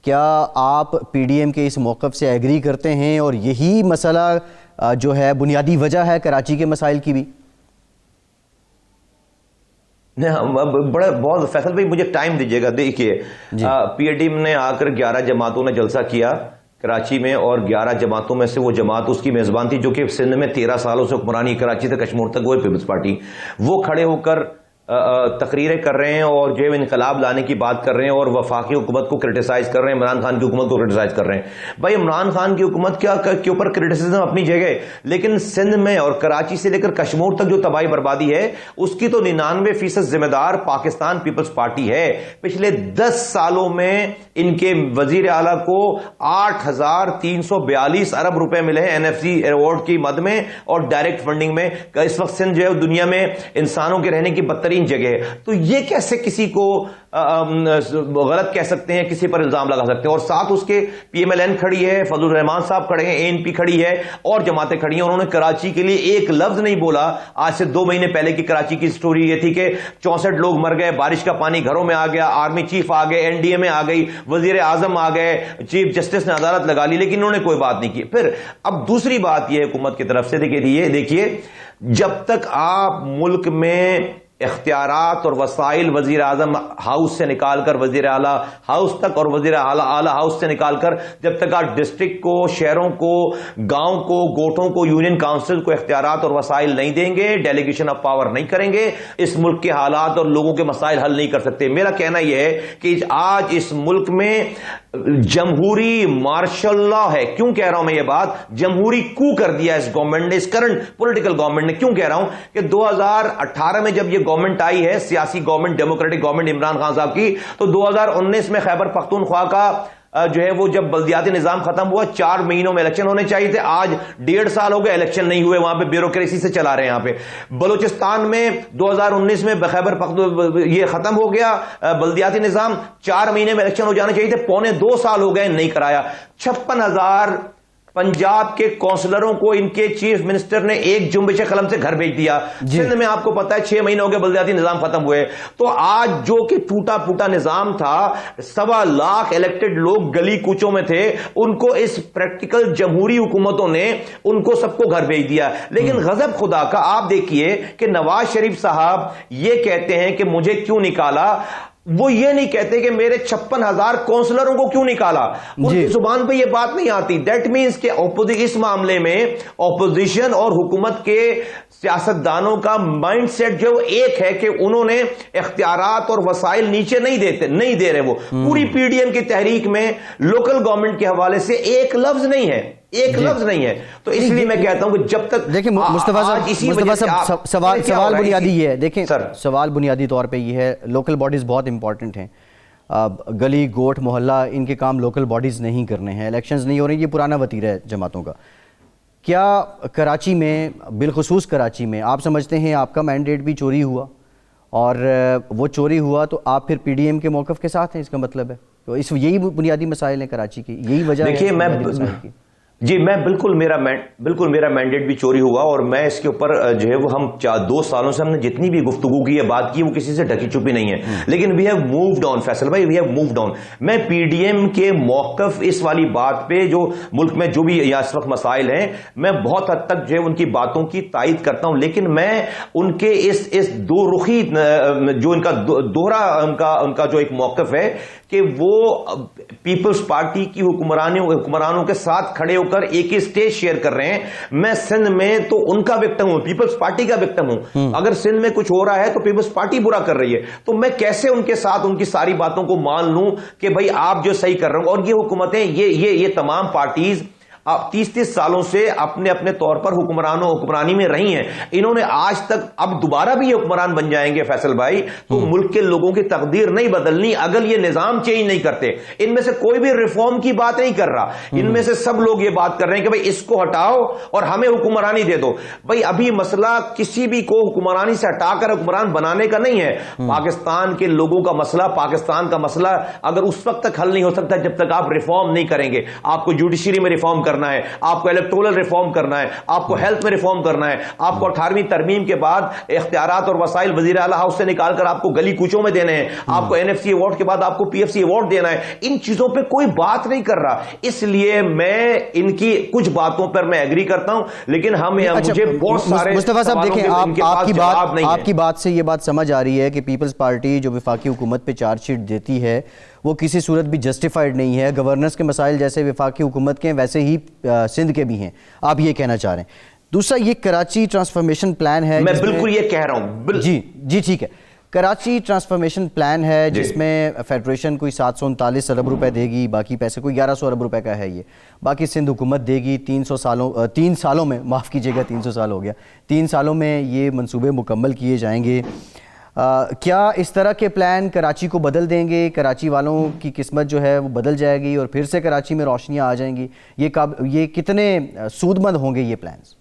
کیا آپ پی ڈی ایم کے اس موقف سے ایگری کرتے ہیں, اور یہی مسئلہ جو ہے بنیادی وجہ ہے کراچی کے مسائل کی بھی؟ بڑا بہت فیصل بھائی مجھے ٹائم دیجیے گا. دیکھیے پی اے ڈی ایم نے آ کر 11 جماعتوں نے جلسہ کیا کراچی میں، اور 11 جماعتوں میں سے وہ جماعت اس کی میزبان تھی جو کہ سندھ میں 13 سالوں سے حکمرانی کراچی سے کشمیر تک، وہ پیپلز پارٹی. وہ کھڑے ہو کر تقریریں کر رہے ہیں اور جو انقلاب لانے کی بات کر رہے ہیں اور وفاقی حکومت کو کرٹیسائز کر رہے ہیں، عمران خان کی حکومت کو کرٹیسائز کر رہے ہیں. بھائی عمران خان کی حکومت کے اوپر کرٹیسزم اپنی جگہ، لیکن سندھ میں اور کراچی سے لے کر کشمیر تک جو تباہی بربادی ہے اس کی تو 99% ذمہ دار پاکستان پیپلز پارٹی ہے. پچھلے 10 سالوں میں ان کے وزیر اعلیٰ کو 8,342 ارب روپے ملے ہیں NFC ایوارڈ کی مد میں اور ڈائریکٹ فنڈنگ میں. اس وقت سندھ جو ہے دنیا میں انسانوں کے رہنے کی بدترین جگہ ہے. تو یہ کیسے کسی کو غلط کہہ سکتے ہیں، کسی پر الزام لگا سکتے ہیں؟ اور ساتھ اس کے PMLN کھڑی ہے، فضل الرحمان صاحب کھڑے ہیں، ANP کھڑی ہے اور جماعتیں کھڑی ہیں. انہوں نے کراچی کے لیے ایک لفظ نہیں بولا. آج سے 2 مہینے پہلے کی کراچی کی سٹوری یہ تھی کہ 64 لوگ مر گئے، بارش کا پانی گھروں میں آ گیا، آرمی چیف آ گئے، NDA میں آ گئی، وزیر اعظم آ گئے، چیف جسٹس نے عدالت لگا لی، لیکن انہوں نے کوئی بات نہیں کی. پھر اب دوسری بات یہ حکومت کی طرف سے دیکھیے جب تک آپ ملک میں اختیارات اور وسائل وزیر اعظم ہاؤس سے نکال کر وزیر اعلیٰ ہاؤس تک اور وزیر اعلیٰ ہاؤس سے نکال کر جب تک آپ ڈسٹرکٹ کو، شہروں کو، گاؤں کو، گوٹوں کو، یونین کاؤنسل کو اختیارات اور وسائل نہیں دیں گے، ڈیلیگیشن آف پاور نہیں کریں گے، اس ملک کے حالات اور لوگوں کے مسائل حل نہیں کر سکتے. میرا کہنا یہ ہے کہ آج اس ملک میں جمہوری مارشل لا ہے. کیوں کہہ رہا ہوں میں یہ بات؟ جمہوری کو کر دیا اس گورنمنٹ نے، اس کرنٹ پولیٹیکل گورنمنٹ نے. کیوں کہہ رہا ہوں کہ 2018 میں جب یہ گورنمنٹ آئی ہے، سیاسی government, democratic government Imran Khan صاحب کی، تو 2019 میں خیبر پختونخوا کا جو ہے وہ جب بلدیاتی نظام ختم ہوا، 4 مہینوں میں الیکشن ہونے چاہیے تھے. آج 1.5 سال ہو گئے الیکشن نہیں ہوئے، وہاں پہ بیوروکریسی سے چلا رہے ہیں. یہاں پہ بلوچستان میں 2019 میں خیبر پختونخوا یہ ختم ہو گیا بلدیاتی نظام، 4 مہینے میں الیکشن ہو جانے چاہیے تھے، 2.25 سال ہو گئے نہیں کرایا. 56,000 پنجاب کے کونسلروں کو ان کے چیف منسٹر نے ایک جنبش قلم سے گھر بھیج دیا. سندھ میں آپ کو پتا ہے 6 مہینے ہو گئے بلدیاتی نظام ختم ہوئے. تو آج جو کہ ٹوٹا پھوٹا نظام تھا، 1.25 لاکھ الیکٹڈ لوگ گلی کوچوں میں تھے، ان کو اس پریکٹیکل جمہوری حکومتوں نے ان کو سب کو گھر بھیج دیا. لیکن غضب خدا کا آپ دیکھیے کہ نواز شریف صاحب یہ کہتے ہیں کہ مجھے کیوں نکالا. وہ یہ نہیں کہتے کہ میرے 56,000 کونسلروں کو کیوں نکالا. ان کی زبان پہ یہ بات نہیں آتی. دیٹ مینس کہ اس معاملے میں اپوزیشن اور حکومت کے سیاستدانوں کا مائنڈ سیٹ جو ایک ہے کہ انہوں نے اختیارات اور وسائل نیچے نہیں دے رہے. وہ پوری PDM کی تحریک میں لوکل گورنمنٹ کے حوالے سے ایک لفظ نہیں ہے، ایک لفظ نہیں ہے. تو اس لیے میں کہتا ہوں کہ جب تک دیکھیں مصطفیٰ صاحب سوال بنیادی یہ ہے. دیکھیں سوال بنیادی طور پہ یہ ہے، لوکل باڈیز بہت امپورٹنٹ ہیں. گلی گوٹ محلہ ان کے کام لوکل باڈیز نہیں کرنے ہیں، الیکشنز نہیں ہو رہے، یہ پرانا وتیرہ ہے جماعتوں کا. کیا کراچی میں، بالخصوص کراچی میں، آپ سمجھتے ہیں آپ کا مینڈیٹ بھی چوری ہوا؟ اور وہ چوری ہوا تو آپ پھر PDM کے موقف کے ساتھ ہیں، اس کا مطلب ہے تو یہی بنیادی مسائل ہیں کراچی کی، یہی وجہ ہے بنیادی مسائل کی. جی میں بالکل میرا مینڈیٹ بھی چوری ہوا، اور میں اس کے اوپر جو ہے وہ ہم 2 سالوں سے ہم نے جتنی بھی گفتگو کی ہے، بات کی، وہ کسی سے ڈھکی چھپی نہیں ہے. لیکن we have moved on. Faisal بھائی وی ہیو مووڈ آن. میں PDM کے موقف اس والی بات پہ جو ملک میں جو بھی اس وقت مسائل ہیں، میں بہت حد تک جو ہے ان کی باتوں کی تائید کرتا ہوں. لیکن میں ان کے اس دو رخی جو ان کا دوہرا ان کا جو ایک موقف ہے کہ وہ پیپلز پارٹی کی حکمرانوں کے ساتھ کھڑے ہو کر ایک ہی اسٹیج شیئر کر رہے ہیں. میں سندھ میں تو ان کا وکٹم ہوں، پیپلز پارٹی کا وکٹم ہوں. اگر سندھ میں کچھ ہو رہا ہے تو پیپلز پارٹی برا کر رہی ہے، تو میں کیسے ان کے ساتھ ان کی ساری باتوں کو مان لوں کہ بھائی آپ جو صحیح کر رہے ہوں. اور یہ حکومتیں یہ تمام پارٹیز 30 سالوں سے اپنے طور پر حکمرانی میں رہی ہیں. انہوں نے آج تک، اب دوبارہ بھی یہ حکمران بن جائیں گے فیصل بھائی، تو ملک کے لوگوں کی تقدیر نہیں بدلنی اگر یہ نظام چینج نہیں کرتے. ان میں سے کوئی بھی ریفارم کی بات نہیں کر رہا. ان میں سے سب لوگ یہ بات کر رہے ہیں کہ بھائی اس کو ہٹاؤ اور ہمیں حکمرانی دے دو. بھائی ابھی مسئلہ کسی بھی کو حکمرانی سے ہٹا کر حکمران بنانے کا نہیں ہے. پاکستان کے لوگوں کا مسئلہ، پاکستان کا مسئلہ اگر اس وقت تک حل نہیں ہو سکتا جب تک آپ ریفارم نہیں کریں گے. آپ کو جوڈیشری میں ریفارم کرنا ہے, آپ کو الیکٹورل ریفارم کرنا ہے, آپ کو ہیلتھ میں ریفارم کرنا ہے, آپ کو 18ویں ترمیم کے بعد اختیارات اور وسائل وزیر اعلیٰ ہاؤس سے نکال کر آپ کو گلی کوچوں میں دینے ہیں, آپ کو NFC ایوارڈ کے بعد آپ کو PFC ایوارڈ دینا ہے. ان چیزوں پہ کوئی بات نہیں کر رہا, اس لیے میں ان کی کچھ باتوں پر میں ایگری کرتا ہوں, لیکن مجھے بہت سارے مصطفیٰ صاحب دیکھیں, آپ کی ہے. بات سے یہ بات سمجھ آ رہی ہے کہ پیپلز پارٹی جو وفاقی حکومت پہ چارج شیٹ دیتی ہے وہ کسی صورت بھی جسٹیفائیڈ نہیں ہے. گورننس کے مسائل جیسے وفاقی حکومت کے ہیں ویسے ہی سندھ کے بھی ہیں, آپ یہ کہنا چاہ رہے ہیں. دوسرا یہ کراچی ٹرانسفارمیشن پلان ہے, میں بالکل یہ کہہ رہا ہوں. جی ٹھیک ہے, کراچی ٹرانسفارمیشن پلان ہے جس میں فیڈریشن کوئی 739 ارب روپے دے گی, باقی پیسے کوئی 1100 ارب روپے کا ہے, یہ باقی سندھ حکومت دے گی 3 سالوں میں, معاف کیجیے گا 300 سال ہو گیا, 3 سالوں میں یہ منصوبے مکمل کیے جائیں گے. کیا اس طرح کے پلان کراچی کو بدل دیں گے؟ کراچی والوں کی قسمت جو ہے وہ بدل جائے گی اور پھر سے کراچی میں روشنیاں آ جائیں گی؟ یہ کتنے سود مند ہوں گے یہ پلانز؟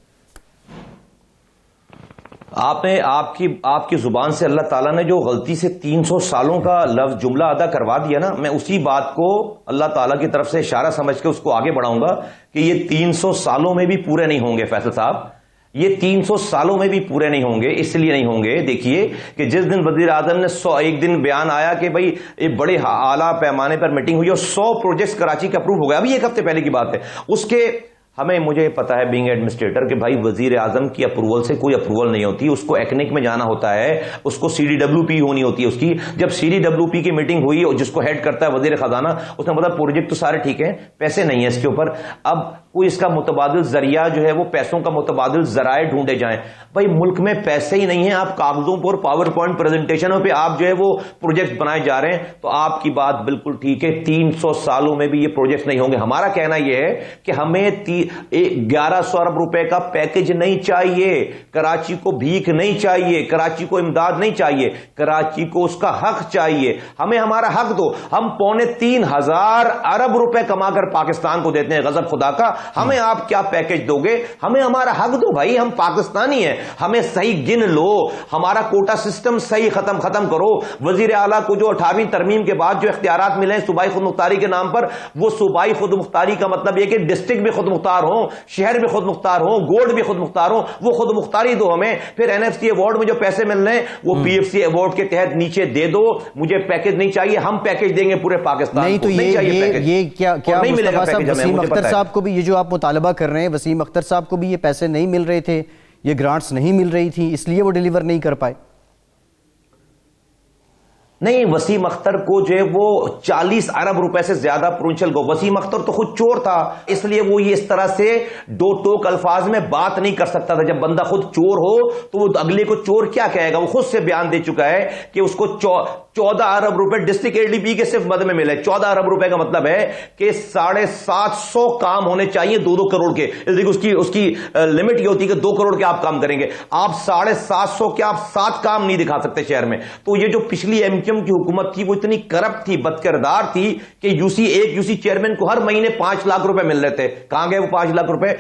آپ کی زبان سے اللہ تعالیٰ نے جو غلطی سے 300 سالوں کا لفظ جملہ ادا کروا دیا نا, میں اسی بات کو اللہ تعالیٰ کی طرف سے اشارہ سمجھ کے اس کو آگے بڑھاؤں گا کہ یہ 300 سالوں میں بھی پورے نہیں ہوں گے. فیصل صاحب, یہ 300 سالوں میں بھی پورے نہیں ہوں گے. اس لیے نہیں ہوں گے, دیکھیے کہ جس دن وزیر اعظم نے ایک دن بیان آیا کہ بھائی ایک بڑے اعلیٰ پیمانے پر میٹنگ ہوئی اور 100 پروجیکٹس کراچی کے اپروو ہو گئے, ابھی ایک ہفتے پہلے کی بات ہے. اس کے مجھے پتا ہے بینگ ایڈمنسٹریٹر کہ بھائی وزیر اعظم کی اپروول سے کوئی اپروول نہیں ہوتی, اس کو ایکنک میں جانا ہوتا ہے, اس کو CDWP ہونی ہوتی ہے اس کی. جب CDWP کی میٹنگ ہوئی اور جس کو ہیڈ کرتا ہے وزیر خزانہ, اس نے بولا پروجیکٹ تو سارے ٹھیک ہیں, پیسے نہیں ہیں اس کے اوپر, اب کوئی اس کا متبادل ذریعہ جو ہے وہ پیسوں کا متبادل ذرائع ڈھونڈے جائیں. بھائی ملک میں پیسے ہی نہیں ہیں, آپ کاغذوں پر پاور پوائنٹ پریزنٹیشنوں پہ آپ جو ہے وہ پروجیکٹ بنائے جا رہے ہیں. تو آپ کی بات بالکل ٹھیک ہے, 300 سالوں میں بھی یہ پروجیکٹ نہیں ہوں گے. ہمارا کہنا یہ ہے کہ ہمیں 1100 ارب روپے کا پیکج نہیں چاہیے, کراچی کو بھیک نہیں چاہیے, کراچی کو امداد نہیں چاہیے, کراچی کو اس کا حق چاہیے. ہمیں ہمارا حق دو. ہم 2,3500 ارب روپے کما کر پاکستان کو دیتے ہیں, غضب خدا کا. ہمیں آپ کیا پیکج دو گے؟ ہمیں ہمارا حق دو بھائی, ہم پاکستانی ہیں, ہمیں صحیح گن لو, ہمارا کوٹا سسٹم صحیح ختم کرو. وزیر اعلیٰ کو جو 18ویں ترمیم کے بعد جو اختیارات ملے ہیں صوبائی خود مختاری کے نام پر, وہ صوبائی خود مختاری کا مطلب یہ کہ ڈسٹرکٹ بھی خود مختار ہوں, شہر بھی خود مختار ہوں, گولڈ بھی خود مختار ہوں, وہ خود مختاری دو ہمیں. پھر NFC ایوارڈ میں جو پیسے مل رہے ہیں وہ PFC ایوارڈ کے تحت نیچے دے دو. مجھے پیکج نہیں چاہیے, ہم پیکج دیں گے پورے پاکستان نہیں. کو. تو یہ کیا مصطفیٰ صاحب, وسیم اختر صاحب کو بھی یہ جو آپ مطالبہ کر رہے ہیں, وسیم اختر صاحب کو بھی یہ پیسے نہیں مل رہے تھے, یہ گرانٹس نہیں مل رہی تھی, اس لیے وہ ڈیلیور نہیں کر پائے؟ نہیں, وسیم اختر کو جو ہے وہ 40 ارب روپے سے زیادہ پروونشل کو, وسیم اختر تو خود چور تھا, اس لیے وہ یہ اس طرح سے دو ٹوک الفاظ میں بات نہیں کر سکتا تھا. جب بندہ خود چور ہو تو وہ اگلے کو چور کیا کہے گا؟ وہ خود سے بیان دے چکا ہے کہ اس کو 14 ارب روپے ڈسٹرکٹ ADP کے صرف مد میں ملے. 14 ارب روپے کا مطلب ہے کہ 750 کام ہونے چاہیے 2 کروڑ کے. اس کی لمٹ یہ ہوتی ہے کہ 2 کروڑ کے آپ کام کریں گے, آپ 750 کے آپ 7 کام نہیں دکھا سکتے شہر میں. تو یہ جو پچھلی MQM کی حکومت تھی وہ اتنی کرپٹ تھی, بد کردار تھی کہ ایک UC چیئرمین کو ہر مہینے 5 لاکھ روپے مل رہے تھے. کہاں گئے وہ 5 لاکھ روپے؟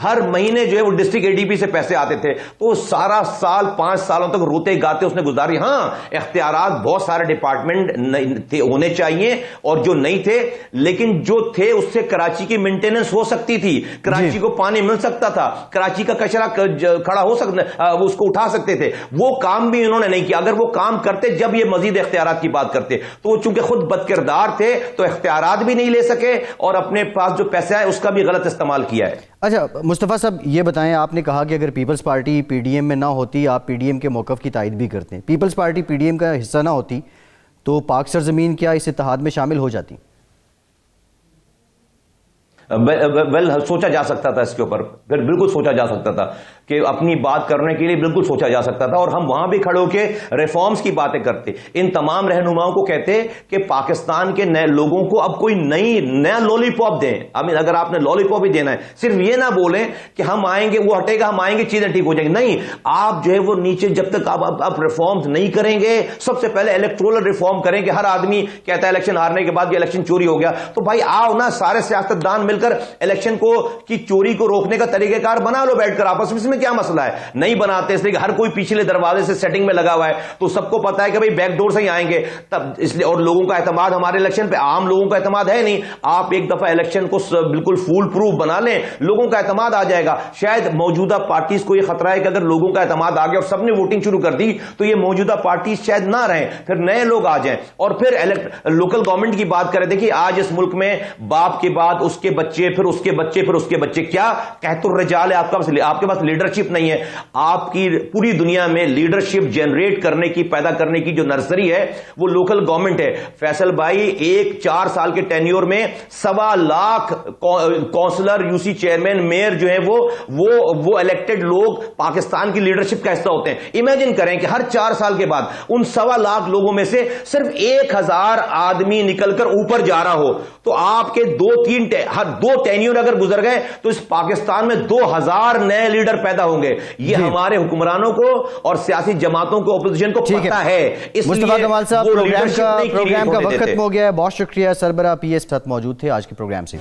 ہر مہینے جو ہے وہ ڈسٹرکٹ ADP سے پیسے آتے تھے. تو سارا سال 5 سالوں تک روتے گاتے اس نے گزاری. ہاں, اختیارات بہت سارے ڈپارٹمنٹ ہونے چاہیے اور جو نہیں تھے, لیکن جو تھے اس سے کراچی کی مینٹیننس ہو سکتی تھی, کراچی کو پانی مل سکتا تھا, کراچی کا کچرا کھڑا ہو سکتا, اس کو اٹھا سکتے تھے. وہ کام بھی انہوں نے نہیں کیا. اگر وہ کام کرتے جب یہ مزید اختیارات کی بات کرتے, تو وہ چونکہ خود بد کردار تھے تو اختیارات بھی نہیں لے سکے اور اپنے پاس جو پیسہ ہے اس کا بھی غلط استعمال کیا ہے. اچھا مصطفیٰ صاحب یہ بتائیں, آپ نے کہا کہ اگر پیپلز پارٹی PDM میں نہ ہوتی, آپ PDM کے موقف کی تائید بھی کرتے ہیں, پیپلز پارٹی PDM کا حصہ نہ ہوتی تو پاک سرزمین کیا اس اتحاد میں شامل ہو جاتی؟ سوچا جا سکتا تھا اس کے اوپر, بالکل سوچا جا سکتا تھا کہ اپنی بات کرنے کے لیے بالکل سوچا جا سکتا تھا, اور ہم وہاں بھی کھڑے ہو کے ریفارمز کی باتیں کرتے. ان تمام رہنماؤں کو کہتے کہ پاکستان کے نئے لوگوں کو اب کوئی نیا لولی پاپ دیں. اگر آپ نے لولی پاپ ہی دینا ہے, صرف یہ نہ بولیں کہ ہم آئیں گے وہ ہٹے گا, ہم آئیں گے چیزیں ٹھیک ہو جائیں گی. نہیں, آپ جو ہے وہ نیچے جب تک آپ ریفارمز نہیں کریں گے, سب سے پہلے الیکٹورل ریفارم کریں. کہ ہر آدمی کہتا ہے الیکشن ہارنے کے بعد یہ الیکشن چوری ہو گیا, تو بھائی آؤ نا, سارے سیاستدان مل مل کر الیکشن کو کی چوری کو روکنے کا طریقہ کار بنا لو بیٹھ کر آپس میں، اس میں کیا مسئلہ ہے؟ نہیں بناتے، اس لیے کہ ہر کوئی پچھلے دروازے سے سیٹنگ میں لگا ہوا ہے، تو سب کو پتا ہے کہ بھئی بیک ڈور سے ہی آئیں گے تب، اس لیے اور لوگوں کا اعتماد ہمارے الیکشن پہ، عام لوگوں کا اعتماد ہے نہیں. آپ ایک دفعہ الیکشن کو بالکل فول پروف بنا لیں، لوگوں کا اعتماد آ جائے گا. شاید موجودہ پارٹیز کو یہ خطرہ ہے کہ اگر لوگوں کا اعتماد آ گیا اور سب نے ووٹنگ شروع کر دی تو یہ موجودہ پارٹیز شاید نہ رہیں، پھر نئے لوگ آ جائیں. اور پھر لوکل گورنمنٹ کی بات کریں، دیکھیے آج اس ملک میں باپ کے بعد اس کے بچے، پھر اس کے بچے، پھر اس کے بچے، کیا قحط الرجال ہے آپ کے پاس لیڈرشپ نہیں ہے. آپ کی پوری دنیا میں لیڈرشپ جنریٹ کرنے کی، پیدا کرنے کی جو نرسری ہے وہ لوکل گورنمنٹ ہے. فیصل بھائی، ایک 4 سال کے ٹینیور میں 1.25 lakh councillor, U C chairman, mayor جو ہیں وہ الیکٹڈ لوگ پاکستان کی لیڈرشپ کا حصہ ہوتے ہیں. امیجن کریں کہ ہر 4 سال کے بعد ان 1.25 لاکھ لوگوں میں سے صرف 1000 آدمی نکل کر اوپر جا رہا ہو، تو آپ کے 2 ٹینیور اگر گزر گئے تو اس پاکستان میں 2000 نئے لیڈر پیدا ہوں گے. یہ ہمارے حکمرانوں کو اور سیاسی جماعتوں کو، اپوزیشن کو پتہ ہے. مصطفیٰ کمال صاحب، پروگرام کا وقت ختم ہو گیا ہے. بہت شکریہ. سربراہ پی ایس ساتھ موجود تھے آج کے پروگرام سے.